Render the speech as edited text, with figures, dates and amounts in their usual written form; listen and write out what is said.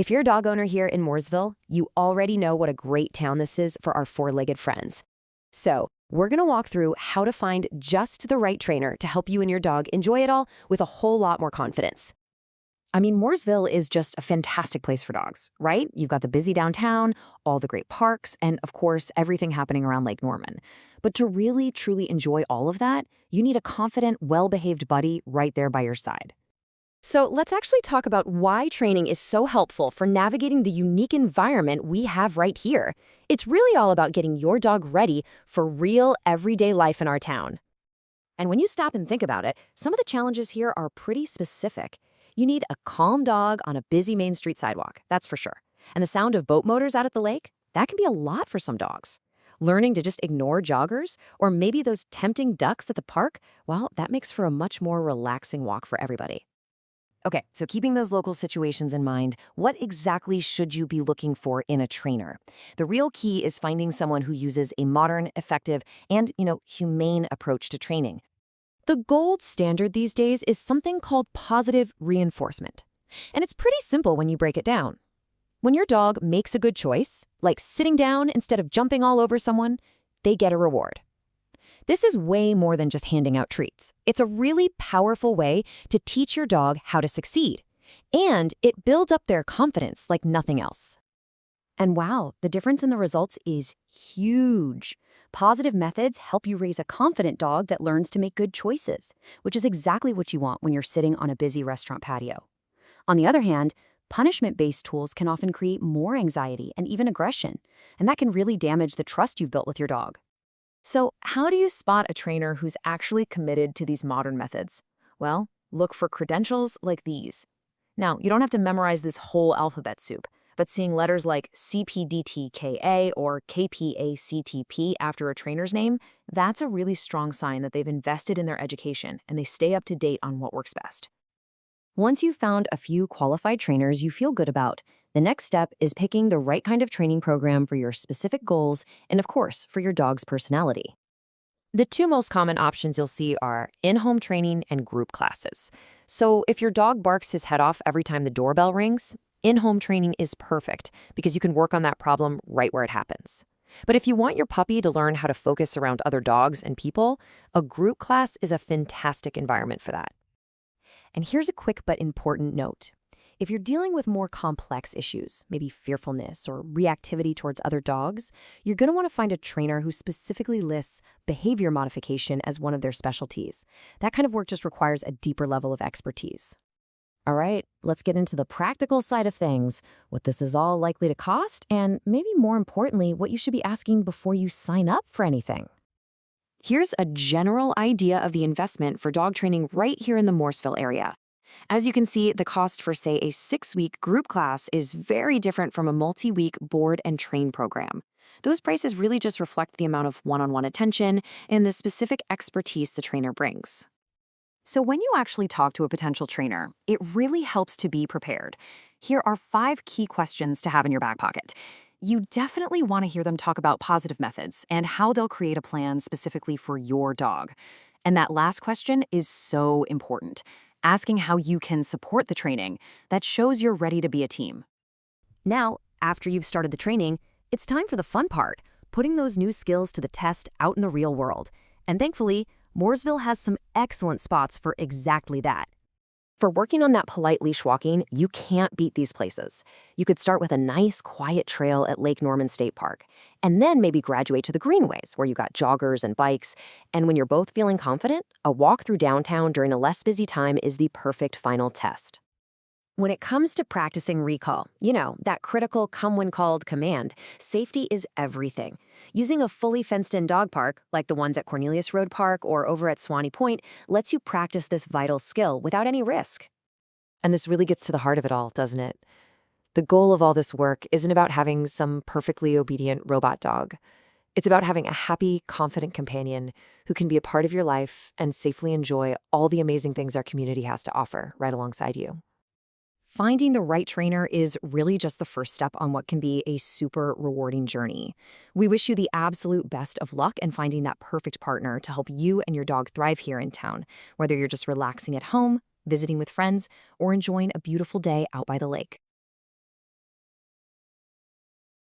If you're a dog owner here in Mooresville, you already know what a great town this is for our four-legged friends. So, we're going to walk through how to find just the right trainer to help you and your dog enjoy it all with a whole lot more confidence. I mean, Mooresville is just a fantastic place for dogs, right? You've got the busy downtown, all the great parks, and of course, everything happening around Lake Norman. But to really, truly enjoy all of that, you need a confident, well-behaved buddy right there by your side. So let's actually talk about why training is so helpful for navigating the unique environment we have right here. It's really all about getting your dog ready for real, everyday life in our town. And when you stop and think about it, some of the challenges here are pretty specific. You need a calm dog on a busy Main Street sidewalk, that's for sure. And the sound of boat motors out at the lake, that can be a lot for some dogs. Learning to just ignore joggers, or maybe those tempting ducks at the park, well, that makes for a much more relaxing walk for everybody. Okay, so keeping those local situations in mind, what exactly should you be looking for in a trainer? The real key is finding someone who uses a modern, effective, and, humane approach to training. The gold standard these days is something called positive reinforcement. And it's pretty simple when you break it down. When your dog makes a good choice, like sitting down instead of jumping all over someone, they get a reward. This is way more than just handing out treats. It's a really powerful way to teach your dog how to succeed. And it builds up their confidence like nothing else. And wow, the difference in the results is huge. Positive methods help you raise a confident dog that learns to make good choices, which is exactly what you want when you're sitting on a busy restaurant patio. On the other hand, punishment-based tools can often create more anxiety and even aggression, and that can really damage the trust you've built with your dog. So, how do you spot a trainer who's actually committed to these modern methods? Well, look for credentials like these. Now, you don't have to memorize this whole alphabet soup, but seeing letters like CPDTKA or KPACTP after a trainer's name, that's a really strong sign that they've invested in their education and they stay up to date on what works best. Once you've found a few qualified trainers you feel good about, the next step is picking the right kind of training program for your specific goals and, of course, for your dog's personality. The two most common options you'll see are in-home training and group classes. So if your dog barks his head off every time the doorbell rings, in-home training is perfect because you can work on that problem right where it happens. But if you want your puppy to learn how to focus around other dogs and people, a group class is a fantastic environment for that. And here's a quick but important note. If you're dealing with more complex issues, maybe fearfulness or reactivity towards other dogs, you're going to want to find a trainer who specifically lists behavior modification as one of their specialties. That kind of work just requires a deeper level of expertise. All right, let's get into the practical side of things, what this is all likely to cost, and maybe more importantly, what you should be asking before you sign up for anything. Here's a general idea of the investment for dog training right here in the Mooresville area. As you can see, the cost for, say, a 6-week group class is very different from a multi-week board and train program. Those prices really just reflect the amount of one-on-one attention and the specific expertise the trainer brings. So when you actually talk to a potential trainer, it really helps to be prepared. Here are 5 key questions to have in your back pocket. You definitely want to hear them talk about positive methods and how they'll create a plan specifically for your dog. And that last question is so important. Asking how you can support the training, that shows you're ready to be a team. Now, after you've started the training, it's time for the fun part, putting those new skills to the test out in the real world. And thankfully, Mooresville has some excellent spots for exactly that. For working on that polite leash walking, you can't beat these places. You could start with a nice, quiet trail at Lake Norman State Park, and then maybe graduate to the greenways, where you got joggers and bikes. And when you're both feeling confident, a walk through downtown during a less busy time is the perfect final test. When it comes to practicing recall, that critical come when called command, safety is everything. Using a fully fenced-in dog park, like the ones at Cornelius Road Park or over at Swanee Point, lets you practice this vital skill without any risk. And this really gets to the heart of it all, doesn't it? The goal of all this work isn't about having some perfectly obedient robot dog. It's about having a happy, confident companion who can be a part of your life and safely enjoy all the amazing things our community has to offer right alongside you. Finding the right trainer is really just the first step on what can be a super rewarding journey. We wish you the absolute best of luck in finding that perfect partner to help you and your dog thrive here in town, whether you're just relaxing at home, visiting with friends, or enjoying a beautiful day out by the lake.